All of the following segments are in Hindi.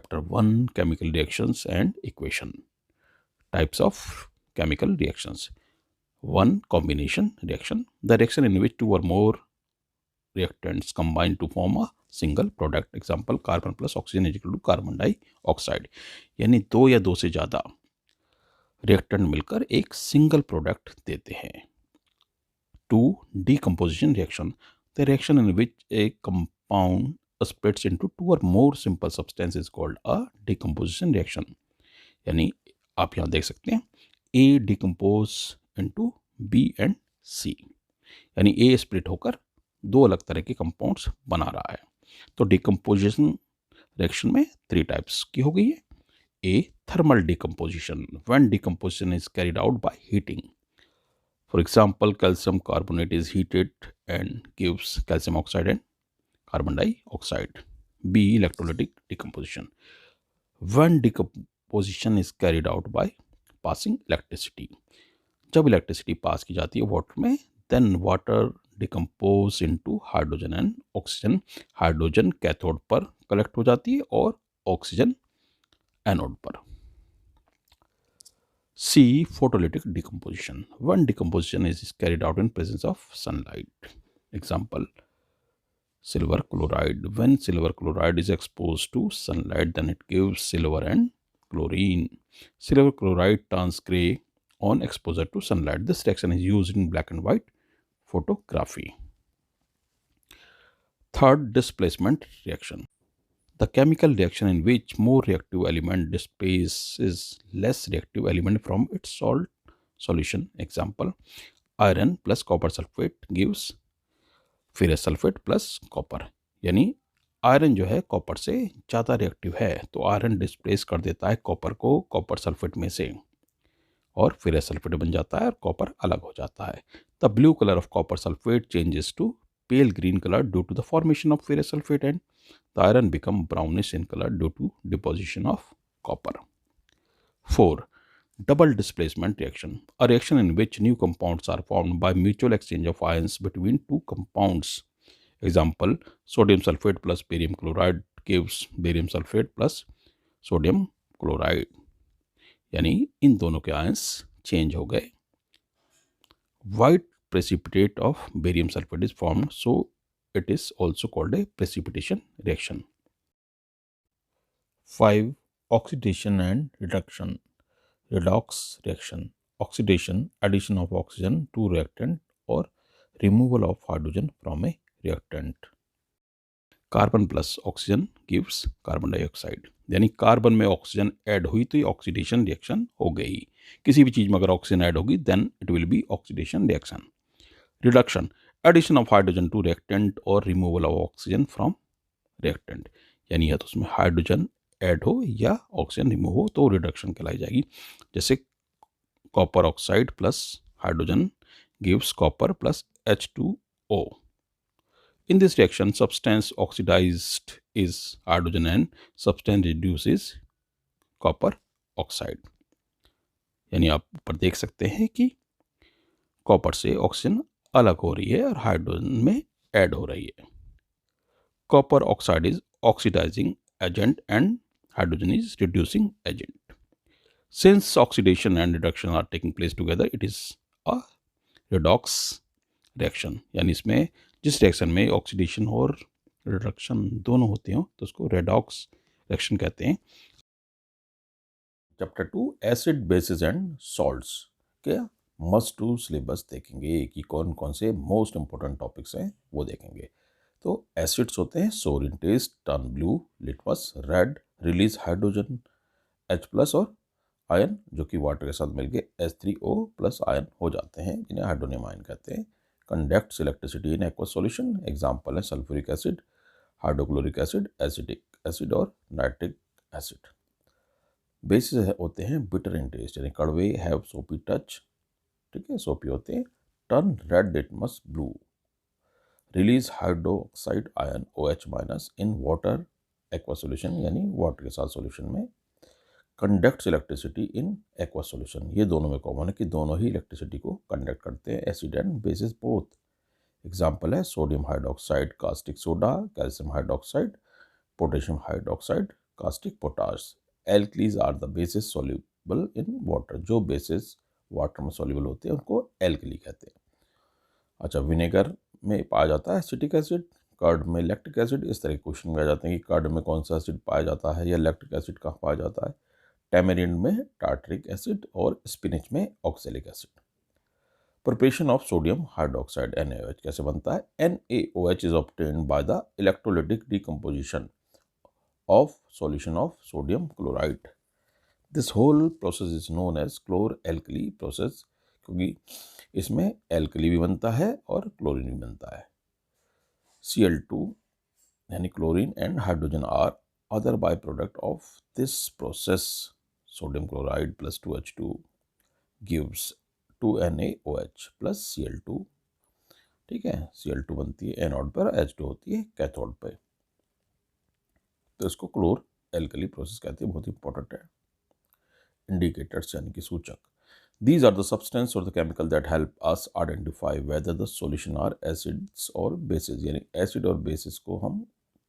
Chapter 1, Chemical Reactions and Equation. Types of chemical reactions. 1. Combination reaction. The reaction in which two or more reactants combine to form a single product. Example, carbon plus oxygen is equal to carbon dioxide. यानी दो या दो से ज़्यादा रिएक्टेंट मिलकर एक सिंगल प्रोडक्ट देते हैं. 2. Decomposition reaction. The reaction in which a compound splits into two or more simple substances is called a decomposition reaction. यानी आप यहाँ देख सकते हैं A decompose into B and C, यानी A स्प्लिट होकर दो अलग तरह के कंपाउंड्स बना रहा है. तो डिकम्पोजिशन रिएक्शन में 3 टाइप्स की हो गई है. A. Thermal decomposition. When decomposition is carried out by heating. For example, calcium carbonate is heated and gives calcium oxide and carbon dioxide. B. Electrolytic decomposition. When decomposition is carried out by passing electricity. जब इलेक्ट्रिसिटी पास की जाती है वाटर में, then water decompose into hydrogen and oxygen. Hydrogen cathode पर कलेक्ट हो जाती है और ऑक्सीजन एनोड पर. C. Photolytic decomposition. When decomposition is carried out in presence of sunlight. Example, silver chloride. When silver chloride is exposed to sunlight, then it gives silver and chlorine. Silver chloride turns gray on exposure to sunlight. This reaction is used in black and white photography. 3rd, displacement reaction. The chemical reaction in which more reactive element displaces less reactive element from its solution. Example, iron plus copper sulfate gives ferrous sulfate plus copper. यानी आयरन जो है कॉपर से ज़्यादा रिएक्टिव है, तो आयरन डिस्प्लेस कर देता है कॉपर को कॉपर सल्फेट में से और ferrous सल्फेट बन जाता है और कॉपर अलग हो जाता है. The blue colour of copper sulphate changes to pale green color due to the formation of ferrous sulfate, and the iron become brownish in color due to deposition of copper. 4. Double displacement reaction. A reaction in which new compounds are formed by mutual exchange of ions between two compounds. Example, sodium sulfate plus barium chloride gives barium sulfate plus sodium chloride. यानी इन दोनों के आयंस चेंज हो गए. White precipitate of barium sulfate is formed, so it is also called a precipitation reaction. 5. Oxidation and reduction. Redox reaction. Oxidation, addition of oxygen to reactant or removal of hydrogen from a reactant. Carbon plus oxygen gives carbon dioxide. यानी कार्बन में ऑक्सीजन ऐड हुई तो ये ऑक्सीडेशन रिएक्शन हो गई. किसी भी चीज़ में अगर ऑक्सीजन ऐड होगी then it will be oxidation reaction. Reduction, addition of hydrogen to reactant और removal of oxygen from reactant. यानी या तो उसमें हाइड्रोजन ऐड हो या ऑक्सीजन रिमूव हो तो रिडक्शन कहलाई जाएगी. जैसे copper oxide plus hydrogen gives copper plus H2O. In this reaction, substance oxidized is hydrogen and substance reduced is copper oxide. यानी आप ऊपर देख सकते हैं कि कॉपर से ऑक्सीजन अलग हो रही है और हाइड्रोजन में ऐड हो रही है. Copper oxide is oxidising agent and hydrogen is reducing agent. Since oxidation and reduction are taking place together, it is a redox reaction. यानी इसमें जिस रिएक्शन में ऑक्सीडेशन और रिडक्शन दोनों होते हो तो उसको रेडॉक्स रिएक्शन कहते हैं. Chapter 2, acid basis and salts के मस्ट टू सिलेबस देखेंगे कि कौन कौन से मोस्ट इंपॉर्टेंट टॉपिक्स हैं वो देखेंगे. तो एसिड्स होते हैं sour in taste, turn blue, litmus red, release hydrogen H+ और आयन जो कि वाटर के साथ मिलकर H3O+ आयन हो जाते हैं जिन्हें हाइड्रोनियम आयन कहते हैं. Conducts electricity in aqueous solution. Example है sulphuric acid, hydrochloric acid, acetic acid और नाइट्रिक एसिड. बेसिस होते हैं बिटर इन टेस्ट यानी कड़वे, हैव सोपी टच. ठीक है, सोपी होते हैं. Turn red, litmus blue. Release hydroxide ion OH- in water aqua solution यानी वाटर के साथ सॉल्यूशन में. Conducts electricity in aqua solution. ये दोनों में कॉमन है कि दोनों ही इलेक्ट्रिसिटी को कंडक्ट करते हैं, acid and bases both. Example है sodium hydroxide, caustic soda, calcium hydroxide, potassium hydroxide, caustic potash. Alkalis are the bases soluble in water, जो बेसिस वाटर में सॉल्युबल होते हैं उनको एल्कली कहते हैं। अच्छा, विनेगर में पाया जाता है एसिटिक एसिड, कर्ड में लैक्टिक एसिड। इस तरह के क्वेश्चन में आ जाते हैं कि कर्ड में कौन सा एसिड पाया जाता है या लैक्टिक एसिड कहाँ पाया जाता है। टैमेरिंड में टार्टरिक एसिड और स्पिनिच में oxalic acid. Preparation of sodium hydroxide NaOH कैसे बनता है? NaOH is obtained by the electrolytic decomposition of solution of sodium chloride. This whole process is known as chlor alkali process, क्योंकि इसमें एल्कली भी बनता है और क्लोरीन भी बनता है। Cl2 यानी chlorine and hydrogen are other by product of this process. Sodium chloride plus 2H2 gives 2NaOH plus Cl2। ठीक है, Cl2 बनती है एनोड पर, H2 होती है कैथोड पर, तो इसको क्लोर एल्कली प्रोसेस कहते हैं। बहुत इंपॉर्टेंट है। इंडिकेटर्स यानी कि सूचक। These are the substance or the chemical that help us identify whether the solution are acids or bases, यानी एसिड और बेसिस को हम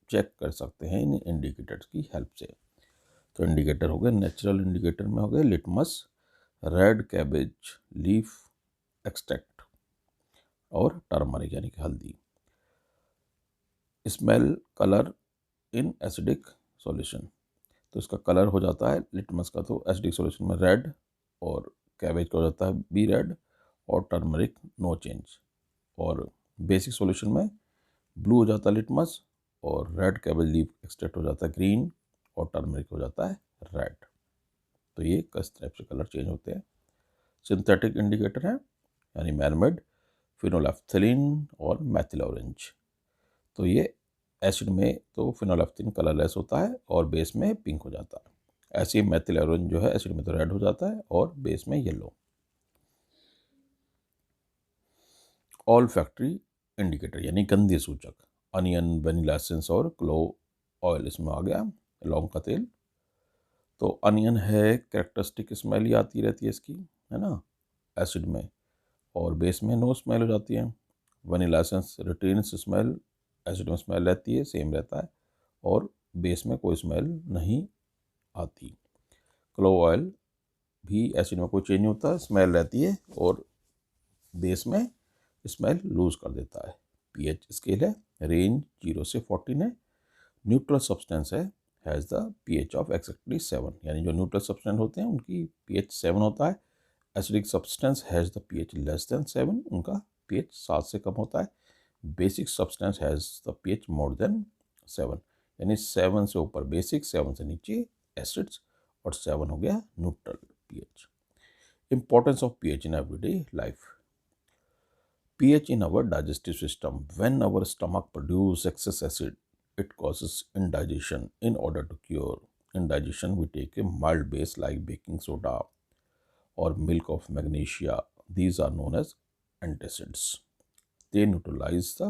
चेक कर सकते हैं इन इंडिकेटर्स की हेल्प से। तो इंडिकेटर हो गए, नेचुरल इंडिकेटर में हो गए litmus, red cabbage leaf extract और टर्मरिक यानी कि हल्दी। Smell, colour in acidic solution, तो इसका कलर हो जाता है लिटमस का तो एसिडिक सॉल्यूशन में रेड, और कैबेज का हो जाता है बी रेड, और टर्मरिक नो चेंज। और बेसिक सॉल्यूशन में ब्लू हो जाता है लिटमस, और रेड कैबेज लीफ एक्सट्रैक्ट हो जाता है ग्रीन, और टर्मरिक हो जाता है रेड। तो ये किस टाइप से कलर चेंज होते हैं। सिंथेटिक इंडिकेटर है यानी मैरमेड, फिनोलेफ्थलीन और मैथिल ऑरेंज। तो ये एसिड में तो फिनोलेफ्थलीन कलरलेस होता है और बेस में पिंक हो जाता है। ऐसे ही मैथिल ऑरेंज जो है एसिड में तो रेड हो जाता है और बेस में येलो। ऑल फैक्ट्री इंडिकेटर यानी गंधे सूचक, अनियन, वनीला एसेंस और क्लोव ऑयल इसमें आ गया, लौंग का तेल। तो अनियन है, कैरेक्टरिस्टिक स्मेल ही आती रहती है इसकी, है ना, एसिड में, और बेस में नो स्मेल हो जाती है। Vanilla essence retains smell, acid में स्मेल रहती है, सेम रहता है, और बेस में कोई स्मेल नहीं आती। क्लोव ऑयल भी एसिड में कोई चेंज नहीं होता, स्मेल रहती है और बेस में स्मेल लूज कर देता है। पीएच स्केल है, रेंज 0 से 14 है। न्यूट्रल सब्सटेंस है, has the pH of exactly 7, यानी जो न्यूट्रल सब्सटेंस होते हैं उनकी पीएच 7 होता है। Acidic substance has the pH less than 7, उनका पीएच 7 से कम होता है। Basic substance has the pH more than 7, यानी 7 से ऊपर बेसिक, 7 से नीचे एसिड्स, और 7 हो गया neutral pH. Importance of pH in everyday life. pH in our digestive system. When our stomach produces excess acid, it causes indigestion. In order to cure indigestion, we take a mild base like baking soda or milk of magnesia. These are known as antacids. They neutralize the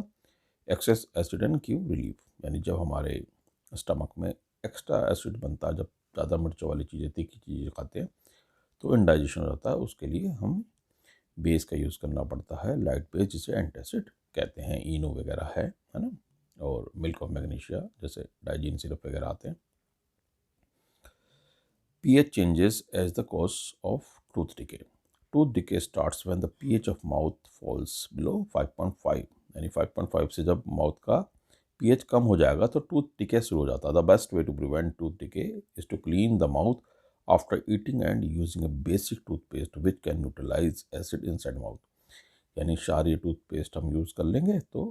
excess acid and give relief. यानी जब हमारे स्टमक में एक्स्ट्रा एसिड बनता है, जब ज़्यादा मिर्चों वाली चीज़ें, तीखी चीज़ें खाते हैं, तो इंडाइजेशन हो जाता है। उसके लिए हम बेस का यूज़ करना पड़ता है, लाइट बेस, जिसे एंटासिड कहते हैं। इनो वगैरह है ना, और मिल्क ऑफ मैग्नीशिया जैसे डाइजीन सिरप वगैरह आते हैं। pH changes as the cause of tooth decay. Tooth decay starts when the pH of mouth falls below 5.5, यानी 5.5 से जब माउथ का pH कम हो जाएगा तो टूथ डिके शुरू हो जाता है। The best way to prevent tooth decay is to clean the mouth after eating and using a basic toothpaste which can neutralise acid inside mouth, यानी क्षारीय टूथपेस्ट हम यूज़ कर लेंगे तो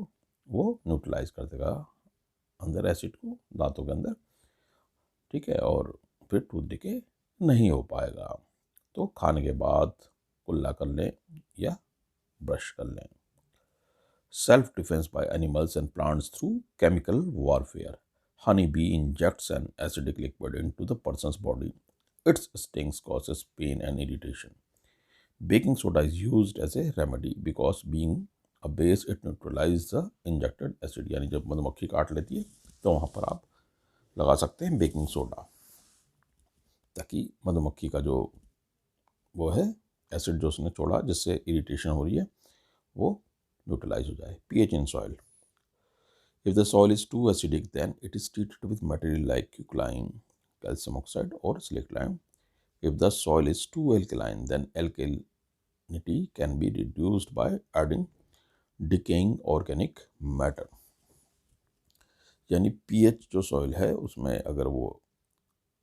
वो न्यूट्रलाइज कर देगा अंदर एसिड को दांतों के अंदर। ठीक है, और फिर टूथ डिके नहीं हो पाएगा। तो खाने के बाद कुल्ला कर लें या ब्रश कर लें। Self defence by animals and plants through chemical warfare. Honey bee injects an acidic liquid into the person's body. Its stings causes pain and irritation. Baking soda is used as a remedy because being a base it neutralizes the injected acid. यानी जब मधुमक्खी काट लेती है तो वहाँ पर आप लगा सकते हैं बेकिंग सोडा, ताकि मधुमक्खी का जो वो है एसिड जो उसने छोड़ा जिससे इरिटेशन हो रही है वो न्यूट्रलाइज हो जाए। pH in soil. If the soil is too acidic, then it is treated with material like quicklime, calcium oxide or slaked lime. If the soil is too alkaline, then alkalinity can be reduced by adding decaying organic matter. यानी pH जो सॉइल है उसमें अगर वो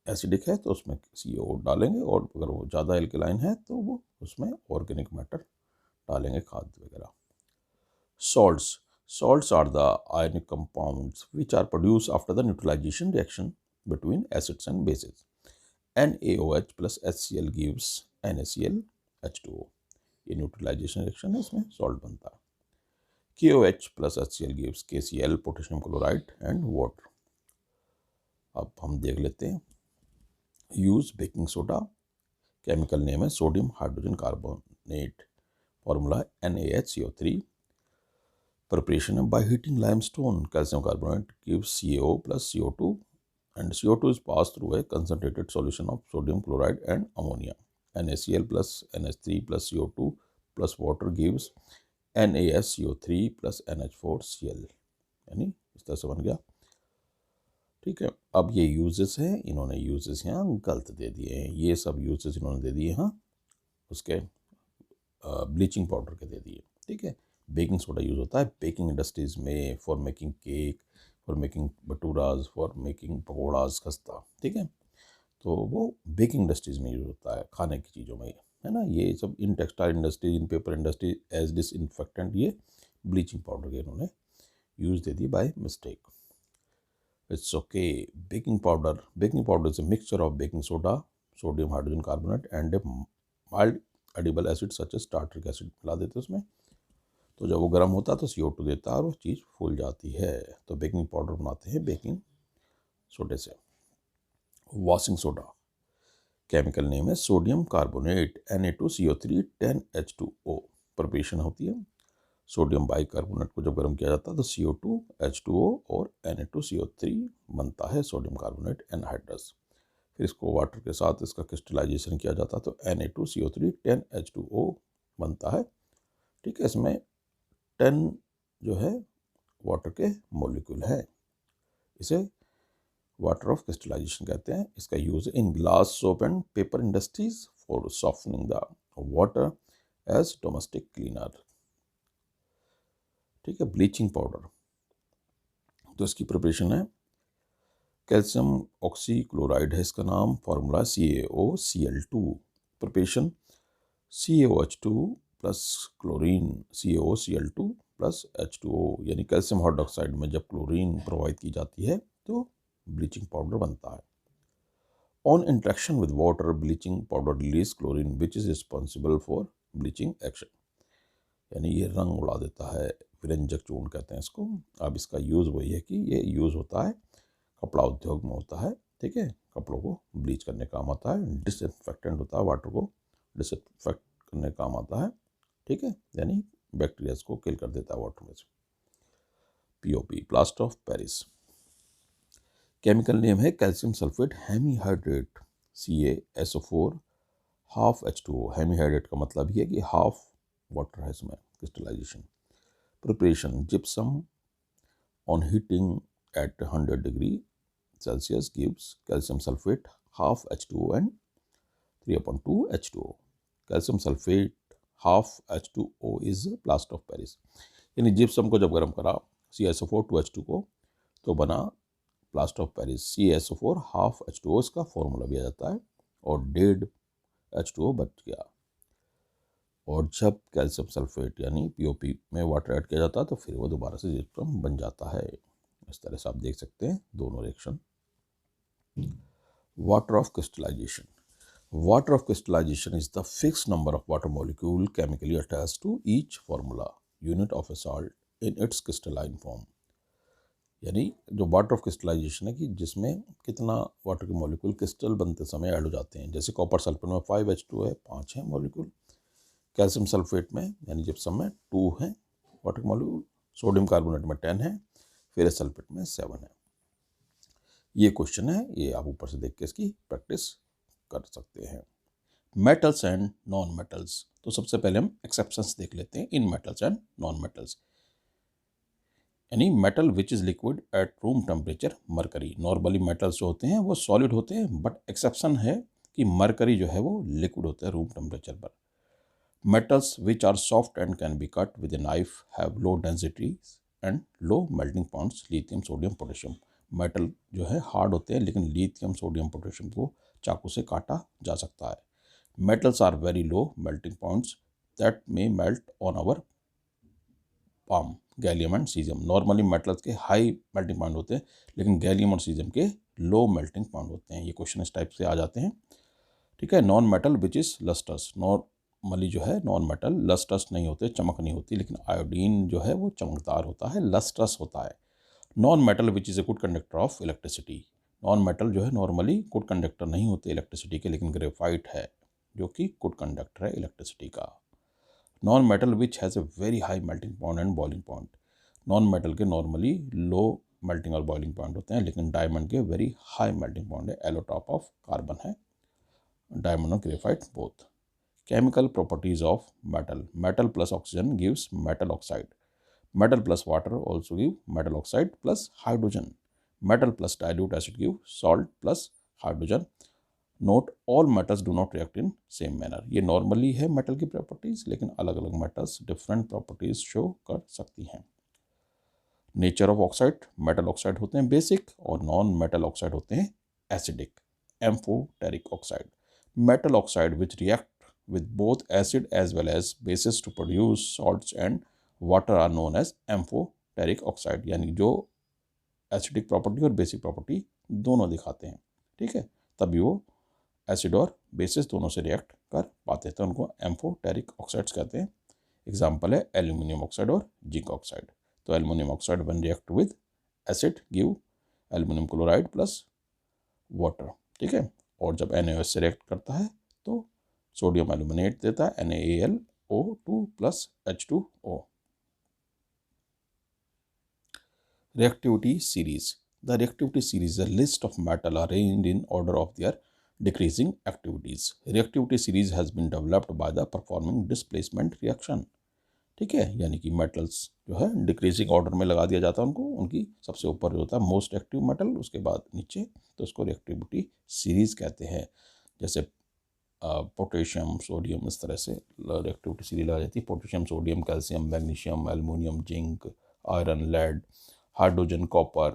एसिडिक है तो उसमें CO डालेंगे, और अगर वो ज़्यादा एल्कलाइन है तो वो उसमें ऑर्गेनिक मैटर डालेंगे, खाद वगैरह. Salts are the ionic compounds which are produced after the neutralization reaction between acids and bases. NaOH plus HCl gives NaCl H2O. ये न्यूट्रलाइजेशन रिएक्शन है, इसमें सॉल्ट बनता है. KOH plus HCl gives KCl, potassium chloride and water. अब हम देख लेते हैं. Use baking soda. Chemical name है sodium hydrogen carbonate. Formula NaHCO3. Preparation by heating limestone. Calcium carbonate gives CaO plus CO2, and CO2 is passed through a concentrated solution of sodium chloride and ammonia. NaCl plus NH3 plus CO2 plus water gives NaSCO3 plus NH4Cl. यानी इस तरह से बन गया. ठीक है. अब ये यूजेस हैं, इन्होंने यूजेस यहाँ गलत दे दिए हैं. ये सब यूजेस इन्होंने दे दिए यहाँ उसके ब्लीचिंग पाउडर के दे दिए. ठीक है. बेकिंग सोडा यूज़ होता है बेकिंग इंडस्ट्रीज़ में, for making cake, for making bhaturas, for making pakoras, खस्ता. ठीक है. तो वो बेकिंग इंडस्ट्रीज़ में यूज़ होता है, खाने की चीज़ों में, है ना. ये सब in textile industry, in paper industry as disinfectant ये ब्लीचिंग पाउडर के इन्होंने यूज़ दे दी by mistake. It's okay. Baking powder is a mixture of baking soda, sodium hydrogen carbonate and a mild edible acid such as tartaric acid मिला देते हैं उसमें. तो जब वो गर्म होता है तो CO2 देता है और वो चीज़ फूल जाती है. तो बेकिंग पाउडर बनाते हैं बेकिंग सोडे से. Washing soda. केमिकल नेम है sodium carbonate Na2CO3 10H2O. Preparation होती है. सोडियम बाइकार्बोनेट को जब गर्म किया जाता है तो CO2 H2O और Na2CO3 बनता है, सोडियम कार्बोनेट एनहाइड्रस. फिर इसको वाटर के साथ इसका क्रिस्टलाइजेशन किया जाता है तो Na2CO3 10H2O बनता है. ठीक है. इसमें 10 जो है वाटर के मॉलिक्यूल है. इसे वाटर ऑफ क्रिस्टलाइजेशन कहते हैं. इसका use in glass, soap and paper industries for softening the water as domestic cleaner. ठीक है. Bleaching powder. तो इसकी प्रिपरेशन है कैल्शियम ऑक्सी क्लोराइड है इसका नाम. Formula CaOCl2. Preparation CaOH2 plus chlorine CaOCl2 plus H2O. यानी कैल्शियम हाइड्रोक्साइड में जब क्लोरीन प्रोवाइड की जाती है तो ब्लीचिंग पाउडर बनता है. On interaction with water, bleaching powder release chlorine which is responsible for bleaching action. यानी ये रंग उड़ा देता है, विरंजक चूर्ण कहते हैं इसको. अब इसका यूज़ वही है कि ये यूज़ होता है कपड़ा उद्योग में होता है. ठीक है. कपड़ों को ब्लीच करने काम आता है. डिसइंफेक्टेंट होता है, वाटर को डिसइंफेक्ट करने काम आता है. ठीक है. यानी बैक्टीरियाज को किल कर देता है वाटर में से. POP, plaster of Paris. Chemical name है calcium sulphate hemihydrate CaSO4 half H2O. Hemihydrate का मतलब ये है कि हाफ वाटर है इसमें crystallisation. Preparation gypsum on heating at 100 degree Celsius gives calcium sulfate half H2O and 3/2 H2O. Calcium sulfate half H2O is plaster of Paris. यानी जिप्सम को जब गर्म करा CaSO4 2H2 को तो बना plaster of Paris. CaSO4 half H2O इसका फॉर्मूला भी आ जाता है और 1.5 H2O बच गया. और जब कैल्शियम सल्फेट यानी POP में वाटर ऐड किया जाता है तो फिर वो दोबारा से जिप्सम बन जाता है. इस तरह से आप देख सकते हैं दोनों reaction. Water of crystallisation. Water of crystallisation is the fixed number of water molecule chemically attached to each formula unit of a salt in its crystalline form. यानी जो वाटर ऑफ क्रिस्टलाइजेशन है कि जिसमें कितना वाटर के मॉलिक्यूल क्रिस्टल बनते समय ऐड हो जाते हैं. जैसे कॉपर सल्फेट में 5H2 है, 5 है मॉलिक्यूल. कैल्शियम सल्फेट में यानी जिप्सम में 2 है वाटर के मॉलिक्यूल. सोडियम कार्बोनेट में 10 है, फिर सल्फेट में 7 है. ये क्वेश्चन है, ये आप ऊपर से देख के इसकी प्रैक्टिस कर सकते हैं. Metals and non metals. तो सबसे पहले हम एक्सेप्शंस देख लेते हैं इन मेटल्स एंड नॉन मेटल्स. यानी metal which is liquid at room temperature mercury. Normally metals जो होते हैं वो सॉलिड होते हैं, बट एक्सेप्शन है कि मरकरी जो है वो लिक्विड होता है रूम टेम्परेचर पर। Metals which are soft and can be cut with a knife have low density and low melting points, lithium sodium potassium. Metal जो है हार्ड होते हैं, लेकिन लिथियम सोडियम पोटेशियम को चाकू से काटा जा सकता है। Metals are very low melting points that may melt on our palm, gallium and caesium. Normally metals के हाई मेल्टिंग पॉइंट होते हैं, लेकिन गैलियम और सीजियम के लो मेल्टिंग पॉइंट होते हैं। ये क्वेश्चन इस टाइप से आ जाते हैं। ठीक है। Non metal which is lustrous. Normally जो है नॉन मेटल लस्टर्स नहीं होते, चमक नहीं होती, लेकिन आयोडीन जो है वो चमकदार होता है, लस्टर्स होता है। Non metal which is a good conductor of electricity. Non metal जो है नॉर्मली गुड कंडक्टर नहीं होते इलेक्ट्रिसिटी के, लेकिन ग्रेफाइट है जो कि गुड कंडक्टर है इलेक्ट्रिसिटी का। Non metal which has a very high melting point and boiling point. Non metal के नॉर्मली लो मेल्टिंग और बॉइलिंग पॉइंट होते हैं, लेकिन डायमंड के वेरी हाई मेल्टिंग पॉइंट है, एलोटॉप ऑफ कार्बन है, डायमंड और graphite both. Chemical properties of metal. Metal plus oxygen gives metal oxide. Metal plus water also give metal oxide plus hydrogen. Metal plus dilute acid give salt plus hydrogen. Note all metals do not react in same manner. ये नॉर्मली है मेटल की प्रॉपर्टीज, लेकिन अलग अलग मेटल्स डिफरेंट प्रॉपर्टीज शो कर सकती हैं। Nature of oxide. Metal oxide होते हैं बेसिक और नॉन मेटल ऑक्साइड होते हैं acidic, amphoteric oxide. Metal oxide which react with both acid as well as bases to produce salts and water are known as amphoteric oxide। यानी जो एसिडिक प्रॉपर्टी और बेसिक प्रॉपर्टी दोनों दिखाते हैं, ठीक है, तभी वो एसिड और बेसिस दोनों से रिएक्ट कर पाते हैं, तो उनको एम्फोटेरिक ऑक्साइड्स कहते हैं। एग्जाम्पल है एल्यूमिनियम ऑक्साइड और जिंक ऑक्साइड। तो aluminium oxide when react with acid give aluminium chloride plus water, ठीक है। और जब NaOH से रिएक्ट करता है तो सोडियम एल्यूमिनेट देता है, NaAlO2 plus H2O। Reactivity series. The reactivity series is a list of metal arranged in order of their decreasing activities. Reactivity series has been developed by the performing displacement reaction। ठीक है, यानी कि मेटल्स जो है डिक्रीजिंग ऑर्डर में लगा दिया जाता है उनको, उनकी सबसे ऊपर जो होता है मोस्ट एक्टिव मेटल, उसके बाद नीचे, तो उसको रिएक्टिविटी सीरीज कहते हैं। जैसे पोटेशियम सोडियम, इस तरह से रिएक्टिविटी सीरीज लगाई जाती है। Potassium sodium calcium magnesium aluminium zinc iron lead hydrogen copper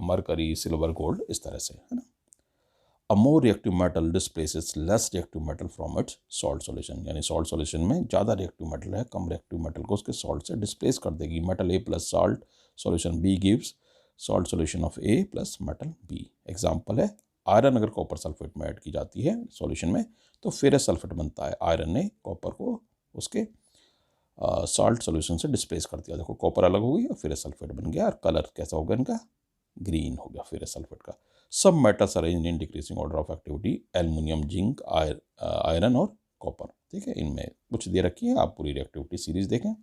mercury silver gold, इस तरह से, है ना। A more reactive metal displaces less reactive metal from its salt solution. यानी सॉल्ट सॉल्यूशन में ज़्यादा रिएक्टिव मेटल है, कम रिएक्टिव मेटल को उसके सॉल्ट से डिस्प्लेस कर देगी। Metal A plus salt solution B gives salt solution of A plus metal B। Example है आयरन अगर कॉपर सल्फेट में ऐड की जाती है सॉल्यूशन में तो फेरस सल्फेट बनता है। आयरन ने कॉपर को उसके सॉल्ट सॉल्यूशन से डिस्प्लेस कर दिया। देखो कॉपर अलग हो गई और फेरस सल्फेट बन गया, और कलर कैसा हो गया इनका, ग्रीन हो गया फेरस सल्फेट का। सब metals arranged in decreasing order of activity, aluminium zinc iron और कॉपर, ठीक है। इनमें कुछ दे रखी है, आप पूरी रिएक्टिविटी सीरीज देखें।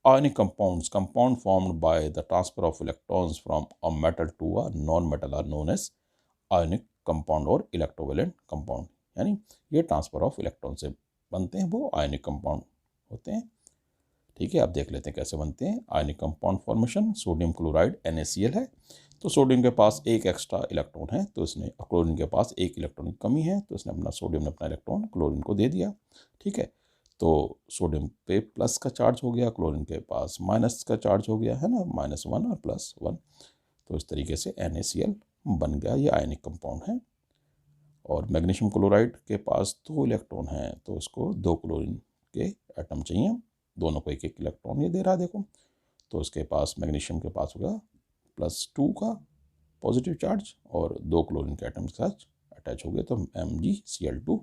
Ionic compounds, compound formed by the transfer of electrons from a metal to a non-metal are known as ionic compound और electrovalent compound। यानी ये ट्रांसफर ऑफ इलेक्ट्रॉन से बनते हैं, वो आयनिक कंपाउंड होते हैं, ठीक है। अब देख लेते हैं कैसे बनते हैं ionic compound formation. Sodium chloride NaCl है, तो सोडियम के पास एक एक्स्ट्रा इलेक्ट्रॉन है, तो इसने क्लोरीन के पास एक इलेक्ट्रॉन की कमी है, तो इसने अपना सोडियम ने अपना इलेक्ट्रॉन क्लोरीन को दे दिया, ठीक है। तो सोडियम पे प्लस का चार्ज हो गया, क्लोरीन के पास माइनस का चार्ज हो गया, है ना, -1 और +1। तो इस तरीके से NaCl बन गया, ये आयनिक कंपाउंड है। और मैग्नीशियम क्लोराइड के पास 2 इलेक्ट्रॉन हैं, तो इसको 2 क्लोरीन के एटम चाहिए, दोनों को एक एक इलेक्ट्रॉन ये दे रहा है, देखो। तो इसके पास मैग्नीशियम के पास होगा +2 का पॉजिटिव चार्ज और 2 क्लोरीन के एटम के साथ अटैच हो गए, तो MgCl2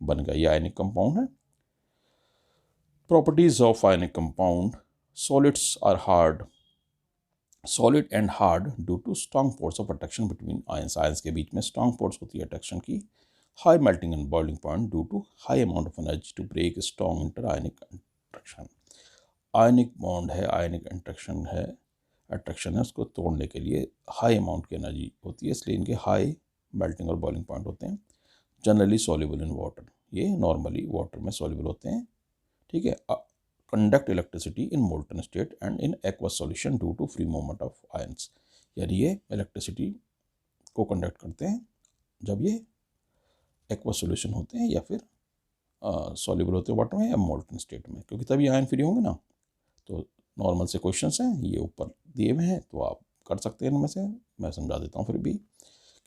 बन गया, ये आयनिक कंपाउंड है। Properties of ionic compound. Solids are hard, solid and hard due to strong force of attraction between ions. Ions के बीच में स्ट्रॉन्ग फोर्स होती है अट्रैक्शन की। High melting and boiling point due to high amount of energy to break strong inter ionic attraction. Ionic bond है, आयनिक अट्रैक्शन है, उसको तोड़ने के लिए हाई अमाउंट की एनर्जी होती है, इसलिए इनके हाई मेल्टिंग और बॉइलिंग पॉइंट होते हैं। जनरली सॉल्युबल इन वाटर, ये नॉर्मली वाटर में सॉल्युबल होते हैं, ठीक है। conduct electricity in molten state and in aqueous solution due to free movement of ions। यानी ये इलेक्ट्रिसिटी को कंडक्ट करते हैं जब ये एक्वस सॉल्यूशन होते हैं या फिर सॉल्युबल होते हैं वाटर में या मोल्टन स्टेट में, क्योंकि तभी आयन फ्री होंगे ना। तो नॉर्मल से क्वेश्चंस हैं, ये ऊपर दिए हुए हैं तो आप कर सकते हैं इनमें से। मैं समझा देता हूँ फिर भी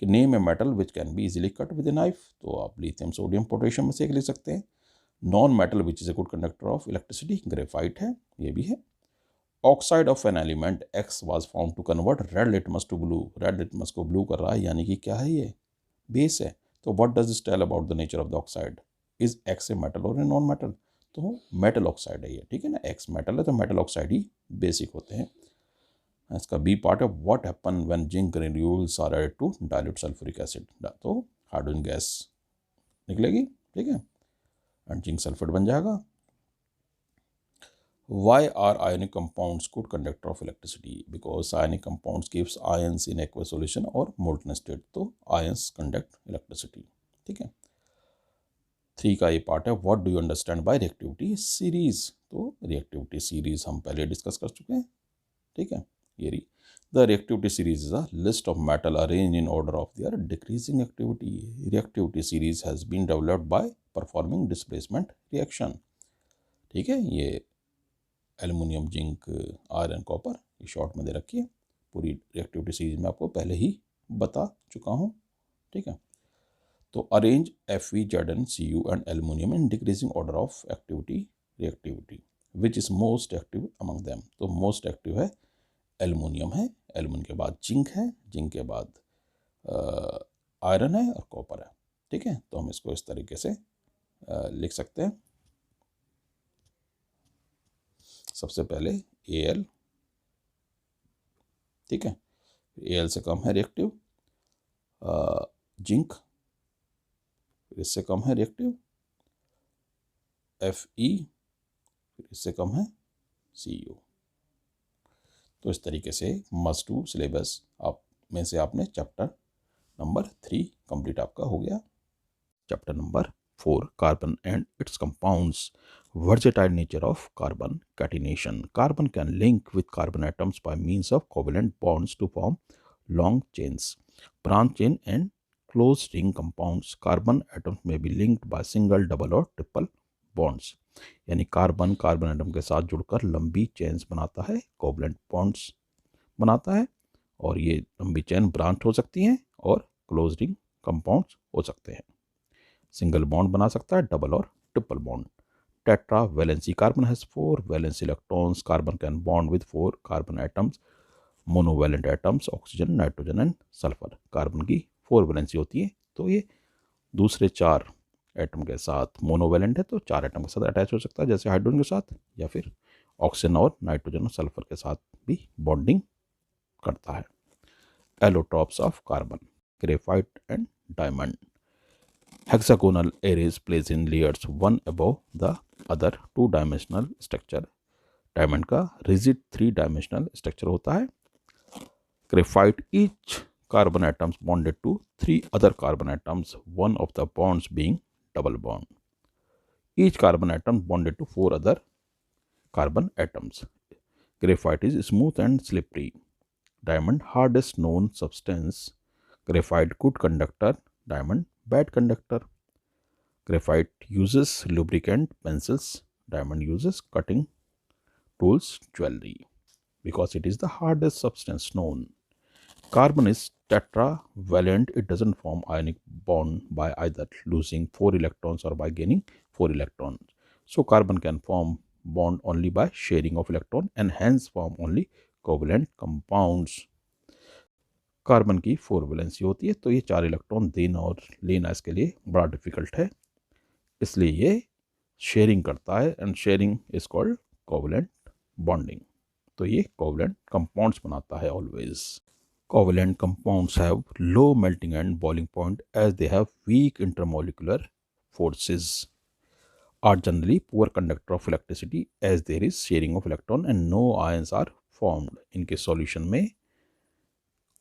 कि name a metal which can be easily cut with a knife, तो आप लिथियम सोडियम पोटेशियम में से एक लिख सकते हैं। Non metal which is a good conductor of electricity, graphite है, ये भी है। Oxide of an element X was found to convert red litmus to blue, red litmus को ब्लू कर रहा है, यानी कि क्या है, ये बेस है। तो what does this tell about the nature of the oxide, is X a metal और ए नॉन मेटल, तो मेटल ऑक्साइड है ये, ठीक है ना। एक्स मेटल है तो मेटल ऑक्साइड ही बेसिक होते हैं। इसका बी पार्ट है what happen when zinc granules are added to dilute sulphuric acid, तो हाइड्रोजन गैस निकलेगी, ठीक है, एंड जिंक सल्फेट बन जाएगा। Why are ionic compounds good conductor of electricity? Because ionic compounds gives ions in aqueous solution or molten state, तो ions conduct electricity, ठीक है। 3 का ये पार्ट है what do you understand by reactivity series, तो रिएक्टिविटी सीरीज हम पहले डिस्कस कर चुके हैं, ठीक है। ये रही the reactivity series is a list of metal arrange in order of their decreasing activity. Reactivity series has been developed by performing displacement reaction, ठीक है। ये एल्युमिनियम, जिंक, आयरन, कॉपर, ये शॉर्ट में दे रखी है। पूरी रिएक्टिविटी सीरीज में आपको पहले ही बता चुका हूँ, ठीक है। तो arrange Fe, Zn, Cu and aluminium in decreasing order of activity reactivity which is most active among them, तो मोस्ट एक्टिव है एल्युमिनियम है, एल्युमिनियम के बाद जिंक है, जिंक के बाद आयरन है और कॉपर है, ठीक है। तो हम इसको इस तरीके से लिख सकते हैं। सबसे पहले Al, ठीक है, Al से कम है रिएक्टिव जिंक, इससे कम है रिएक्टिव Fe, इससे कम है Cu। तो इस तरीके से मस्ट टू सिलेबस आप में से आपने चैप्टर नंबर 3 कंप्लीट आपका हो गया। Chapter number 4 carbon and it's compounds, versatile nature of carbon catenation. Carbon can link with carbon atoms by means of covalent bonds to form long chains, branch chain and closed ring compounds. Carbon atoms may be linked by single, double और triple bonds. यानी कार्बन कार्बन एटम के साथ जुड़कर लंबी चेन्स बनाता है, कोवलेंट बॉन्ड्स बनाता है, और ये लंबी चेन ब्रांच हो सकती हैं और क्लोज रिंग कंपाउंड्स हो सकते हैं। सिंगल बॉन्ड बना सकता है, डबल और triple bond. Tetra valency, carbon has 4 valence electrons, carbon can bond with 4 carbon atoms, monovalent atoms, oxygen, nitrogen and sulphur. Carbon की 4 वैलेंसी होती है, तो ये दूसरे 4 एटम के साथ मोनोवैलेंट है, तो 4 एटम के साथ अटैच हो सकता है, जैसे हाइड्रोजन के साथ, या फिर ऑक्सीजन और नाइट्रोजन और सल्फर के साथ भी बॉन्डिंग करता है। Allotropes of carbon, graphite and diamond. Hexagonal arrays placed in layers one above the other, 2-dimensional structure। Diamond का रिजिड 3-dimensional structure होता है। Graphite, each carbon atoms bonded to 3 other carbon atoms, one of the bonds being double bond। Each carbon atom bonded to 4 other carbon atoms। Graphite is smooth and slippery। Diamond, hardest known substance। Graphite, good conductor। Diamond, bad conductor। Graphite uses lubricant, pencils। Diamond uses cutting tools, jewelry, because it is the hardest substance known। Carbon is tetravalent, it doesn't form ionic bond by either losing 4 electrons or by gaining 4 electrons। So carbon can form bond only by sharing of electron and hence form only covalent compounds। Carbon की 4 वैलेंसी होती है, तो ये 4 इलेक्ट्रॉन देना और लेना इसके लिए बड़ा डिफिकल्ट है, इसलिए ये शेयरिंग करता है, and sharing is called covalent bonding. तो ये कोवलेंट कंपाउंड्स बनाता है always. Covalent compounds have low melting and boiling point as they have weak intermolecular forces, are generally poor conductor of electricity as there is sharing of electron and no ions are formed. इनके सॉल्यूशन में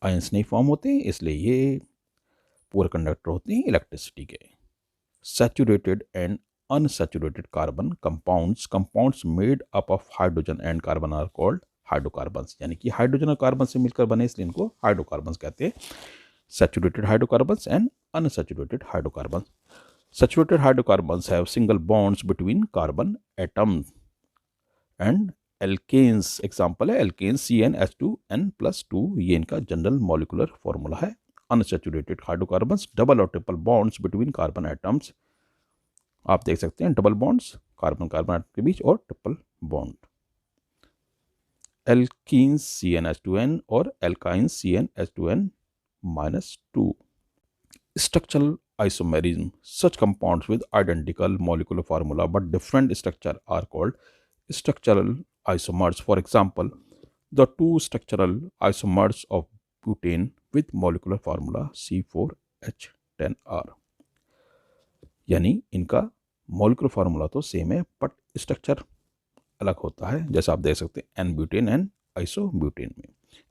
आयंस नहीं फॉर्म होते, इसलिए ये पुअर कंडक्टर होते हैं इलेक्ट्रिसिटी के। Saturated and unsaturated carbon compounds made up of hydrogen and carbon are called hydrocarbons, यानी कि हाइड्रोजन और कार्बन से मिलकर बने इसलिए इनको हाइड्रोकार्बन्स कहते हैं. Saturated hydrocarbons and unsaturated hydrocarbons. Saturated hydrocarbons have single bonds between carbon atoms and alkanes. Example है alkanes CnH2n+2, ये इनका जनरल मॉलिकुलर फॉर्मूला है. अनसेचुरेटेड हाइड्रोकार्बन्स डबल और triple bonds between carbon atoms. आप देख सकते हैं double bonds carbon carbon atom के बीच और ट्रिपल बॉन्ड. एल्कीन्स CnH2n और alkynes CnH2n-2. Structural isomerism. Such compounds with identical molecular formula but different structure are called structural isomers. For example, the two structural isomers of butane with molecular formula C4H10R. यानी इनका molecular formula तो सेम है बट स्ट्रक्चर अलग होता है. जैसा आप देख सकते हैं एन ब्यूटेन एंड आइसोब्यूटेन में.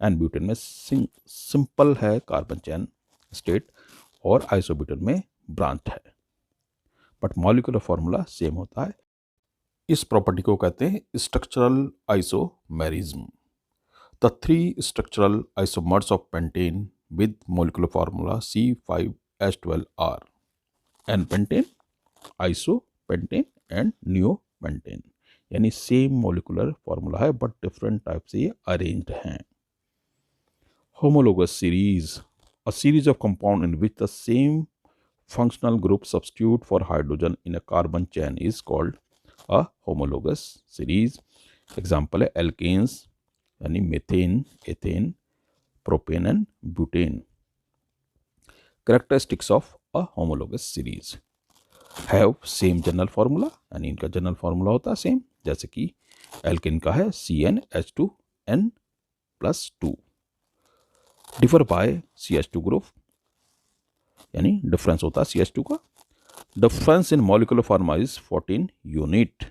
एन ब्यूटेन में सिंपल है कार्बन चेन स्टेट और आइसोब्यूटेन में ब्रांच है बट मॉलिक्यूलर फॉर्मूला सेम होता है. इस प्रॉपर्टी को कहते हैं structural isomerism. The three structural isomers of pentane with molecular formula C5H12R. N pentane, isopentane and neopentane, यानी सेम मॉलिक्यूलर फॉर्मूला है बट डिफरेंट टाइप से ये अरेंज्ड हैं. Homologous series. A series of compound in which the same functional group substitute for hydrogen in a carbon chain is called a homologous series. Example है alkanes यानी methane, ethane, propane and butane. Characteristics of a homologous series have same general formula, यानी इनका जनरल फार्मूला होता है सेम. जैसे कि alkane का है CnH2n+2. Differ by CH2 group, यानी डिफरेंस होता है CH2 का. डिफरेंस इन मॉलिक्यूलर फॉर्मा is 14 unit.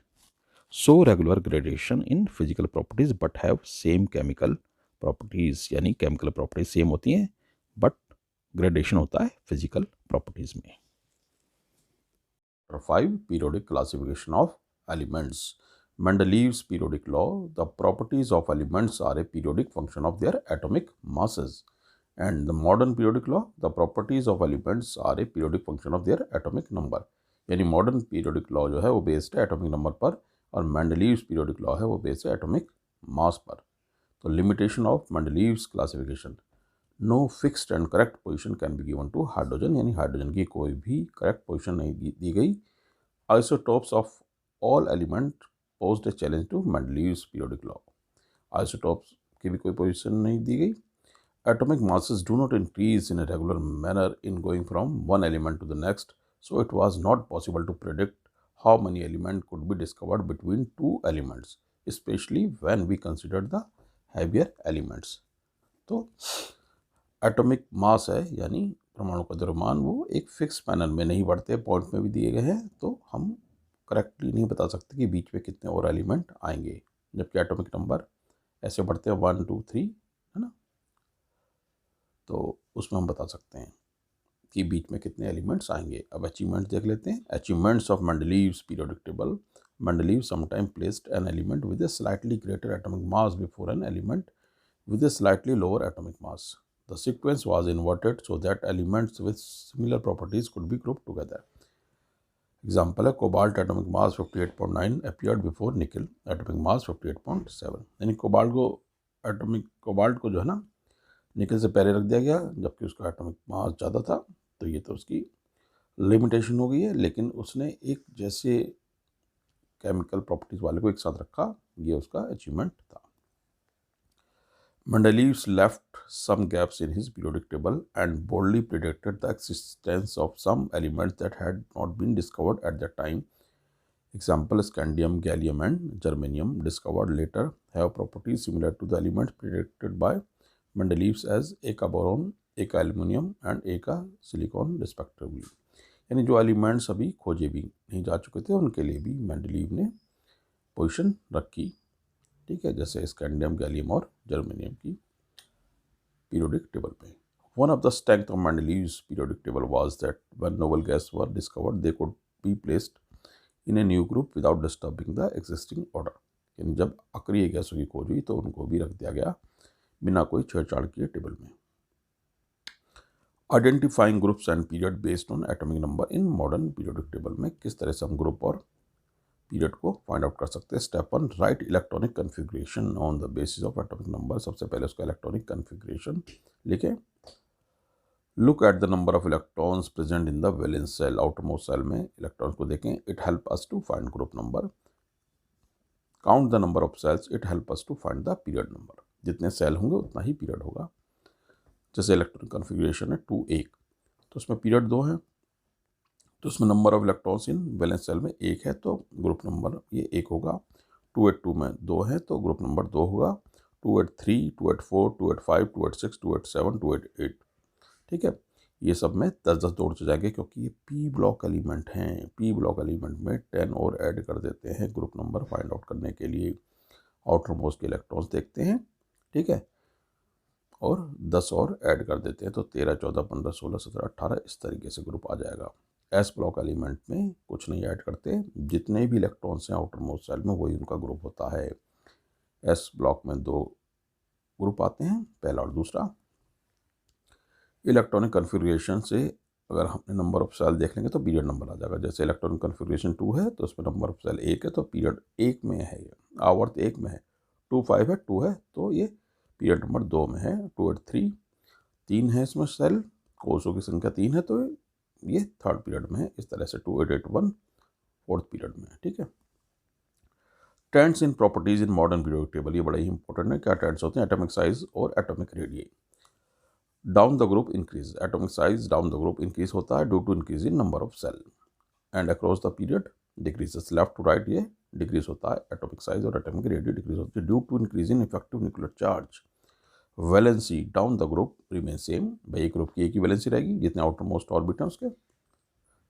So regular gradation in physical properties but have same chemical properties, यानी केमिकल प्रॉपर्टीज सेम होती हैं बट ग्रेडेशन होता है फिजिकल प्रॉपर्टीज में. 5. Periodic classification of elements. Mendeleev's periodic law. The properties of elements are a periodic function of their atomic masses. And the modern periodic law, the properties of elements are a periodic function of their atomic number. यानी मॉडर्न पीरियोडिक लॉ जो है वो बेस्ड है एटॉमिक नंबर पर और मेंडलीव्स पीरियोडिक लॉ है वो बेस्ड है एटॉमिक मास पर. तो limitation of Mendeleev's classification. No fixed and correct position can be given to hydrogen, यानी हाइड्रोजन की कोई भी करेक्ट पोजीशन नहीं दी गई. Isotopes of all element posed a challenge to Mendeleev's periodic law. Isotopes की भी कोई पोजीशन नहीं दी गई. Atomic masses do not increase in a regular manner in going from one element to the next, so it was not possible to predict how many elements could be discovered between two elements, especially when we considered the heavier elements. तो एटॉमिक मास है यानी परमाणु का द्रव्यमान वो एक फिक्स पैनल में नहीं बढ़ते, पॉइंट में भी दिए गए हैं, तो हम करेक्टली नहीं बता सकते कि बीच में कितने और एलिमेंट आएंगे. जबकि एटॉमिक नंबर ऐसे बढ़ते हैं 1 2 3, है ना, तो उसमें हम बता सकते हैं कि बीच में कितने एलिमेंट्स आएंगे. अब अचीवमेंट्स देख लेते हैं. Achievements of Mendeleev's periodic table. Mendeleev sometime placed an element with A slightly greater atomic mass before an element with a slightly lower atomic mass. The sequence was inverted so that elements with similar properties could be grouped together. Example है cobalt atomic mass 58.9 appeared before nickel atomic mass 58.7. यानी कोबाल्ट को जो है ना निकल से पहले रख दिया गया जबकि उसका एटॉमिक मास ज़्यादा था, तो ये तो उसकी लिमिटेशन हो गई है. लेकिन उसने एक जैसे केमिकल प्रॉपर्टीज़ वाले को एक साथ रखा, ये उसका अचीवमेंट था. Mendeleev left some gaps in his periodic table and boldly predicted the existence of some elements that had not been discovered at that time. Example, scandium, gallium and germanium discovered later have properties similar to the elements predicted by Mendeleev as eka boron, eka aluminum and eka silicon respectively. यानी जो एलिमेंट्स अभी खोजे भी नहीं जा चुके थे उनके लिए भी मेंडलीव ने पोजीशन रखी. ठीक है, जैसे स्कैंडियम, गैलियम और जर्मेनियम की पीरियोडिक टेबल पे. One of the strength of Mendeleev's periodic table was that when noble gas were discovered they could be placed in a new group without disturbing the existing order, यानी जब अक्रिय गैसों की खोज हुई तो उनको भी रख दिया गया बिना कोई छेड़छाड़ किए टेबल में। Identifying groups and period based on atomic number in modern periodic table में किस तरह से हम ग्रुप और पीरियड को फाइंड आउट कर सकते हैं। Step 1, write electronic configuration on the basis of atomic number. सबसे पहले उसका इलेक्ट्रॉनिक कन्फिग्रेशन लिखें। Look at the number of electrons present in the valence shell. Outermost shell में इलेक्ट्रॉन्स को देखें, it help us to find group number. Count the number of shells, it help us to find the period number. जितने सेल होंगे उतना ही पीरियड होगा। जैसे इलेक्ट्रॉनिक कन्फिग्रेशन है 2 1, तो उसमें पीरियड 2 है, तो उसमें number of electrons in valence shell में 1 है तो ग्रुप नंबर ये 1 होगा। 282 में 2 है तो ग्रुप नंबर 2 होगा। 283, 284, 285, 286, 287, 288, ठीक है। ये सब में 10-10 जोड़ से जाएंगे क्योंकि ये पी ब्लॉक एलिमेंट हैं। पी ब्लॉक एलिमेंट में 10 और ऐड कर देते हैं ग्रुप नंबर फाइंड आउट करने के लिए। आउटर मोस्ट के इलेक्ट्रॉन्स देखते हैं, ठीक है, और 10 और ऐड कर देते हैं तो 13, 14, 15, 16, 17, 18 इस तरीके से ग्रुप आ जाएगा। एस ब्लॉक एलिमेंट में कुछ नहीं ऐड करते, जितने भी इलेक्ट्रॉन्स हैं आउटर मोस्ट सेल में वही उनका ग्रुप होता है। एस ब्लॉक में 2 ग्रुप आते हैं, पहला और दूसरा। इलेक्ट्रॉनिक कन्फिग्रेशन से अगर हमने नंबर ऑफ सेल देख लेंगे तो पीरियड नंबर आ जाएगा। जैसे इलेक्ट्रॉनिक कन्फिग्रेशन 2 है तो उसमें नंबर ऑफ सेल 1 है तो पीरियड 1 में है, ये आवर्त 1 में है। 2 5 है, 2 है तो ये पीरियड नंबर 2 में है। 283 3 है, इसमें सेल कोषों की संख्या 3 है तो ये थर्ड पीरियड में है। इस तरह से 2881 फोर्थ पीरियड में है, ठीक है। Trends in properties in modern periodic table, ये बड़ा ही इंपॉर्टेंट है। क्या ट्रेंड्स होते हैं? एटॉमिक साइज और atomic radius. Down the group increase, atomic size down the group increase होता है due to increase in number of shell. And across the period decreases, left to right ये डिक्रीज होता है एटॉमिक साइज और एटॉमिक रेडियस डिक्रीज होती है due to increase in effective nuclear charge. Valency down the group remain same, भाई एक ग्रुप की एक ही वैलेंसी रहेगी जितने आउटर मोस्ट ऑर्बिट हैं उसके,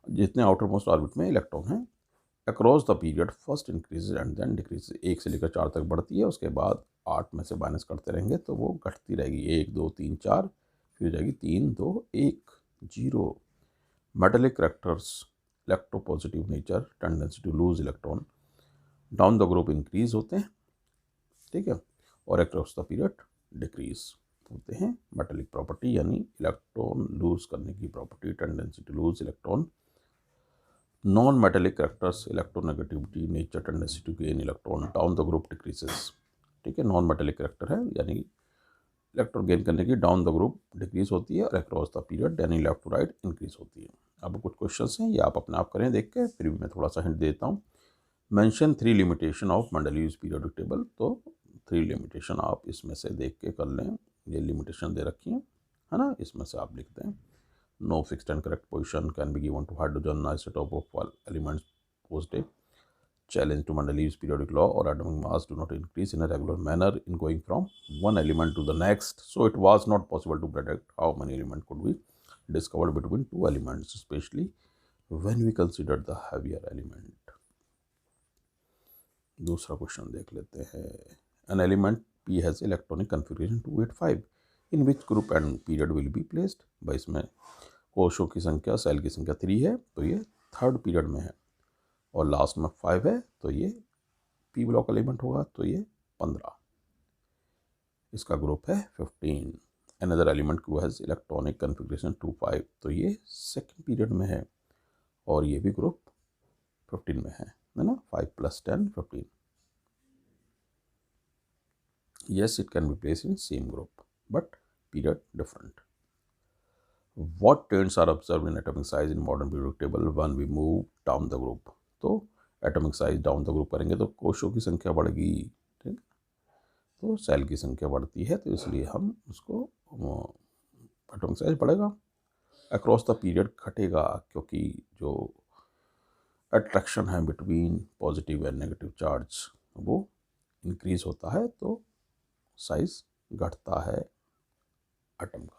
जितने आउटर मोस्ट ऑर्बिट में इलेक्ट्रॉन हैं। Across the period first increase and then decrease, 1 से लेकर 4 तक बढ़ती है, उसके बाद 8 में से माइनस करते रहेंगे तो वो घटती रहेगी। 1 2 3 4, फिर जाएगी 3 2 1 0। Metallic characters electropositive nature, tendency to lose electron, down the group increase होते हैं, ठीक है, और अक्रॉस द पीरियड डिक्रीज होते हैं। मेटेलिक प्रॉपर्टी यानी इलेक्ट्रॉन लूज करने की property, tendency to lose electron. Non metallic characters electronegativity nature, tendency to gain electron, down the group decreases, ठीक है। नॉन मेटेलिक करेक्टर है यानी इलेक्ट्रॉन गेन करने की डाउन द ग्रुप डिक्रीज होती है और अक्रॉस द पीरियड यानी लेफ्ट टू राइट इंक्रीज होती है। अब कुछ क्वेश्चंस हैं ये आप अपने आप करें देख के, फिर भी मैं थोड़ा सा हिंट देता हूँ। Mention 3 limitation of Mendeleev's periodic table, तो 3 लिमिटेशन आप इसमें से देख के कर लें। ये लिमिटेशन दे रखी है ना, इसमें से आप लिख दें। No fixed and correct position can be given to hydrogen isotope of all elements posed a challenge to Mendeleev's periodic law, or atomic mass do not increase in a regular manner in going from one element to the next. So it was not possible to predict how many elements could be discovered between 2 elements, especially when we consider the heavier element. दूसरा क्वेश्चन देख लेते हैं। An element P has electronic configuration 285. In which group and period will be placed? भाई इसमें कोशों की संख्या, सेल की संख्या 3 है तो ये थर्ड पीरियड में है, और लास्ट में 5 है तो ये पी ब्लॉक एलिमेंट होगा तो ये 15। इसका ग्रुप है 15। अनदर एलिमेंट को हैज इलेक्ट्रॉनिक कन्फिग्रेशन 25 तो ये सेकंड पीरियड में है और ये भी ग्रुप 15 में है ना। 5 + 10 15। Yes, it can be placed in same group but period different. What trends are observed in atomic size in modern periodic table when we move down the group? तो atomic size down the group करेंगे तो कोशों की संख्या बढ़ेगी, ठीक, तो सेल की संख्या बढ़ती है तो इसलिए हम उसको एटॉमिक साइज बढ़ेगा। अक्रॉस द पीरियड घटेगा क्योंकि जो अट्रैक्शन है between positive and negative charge वो इंक्रीज होता है तो साइज घटता है एटम का।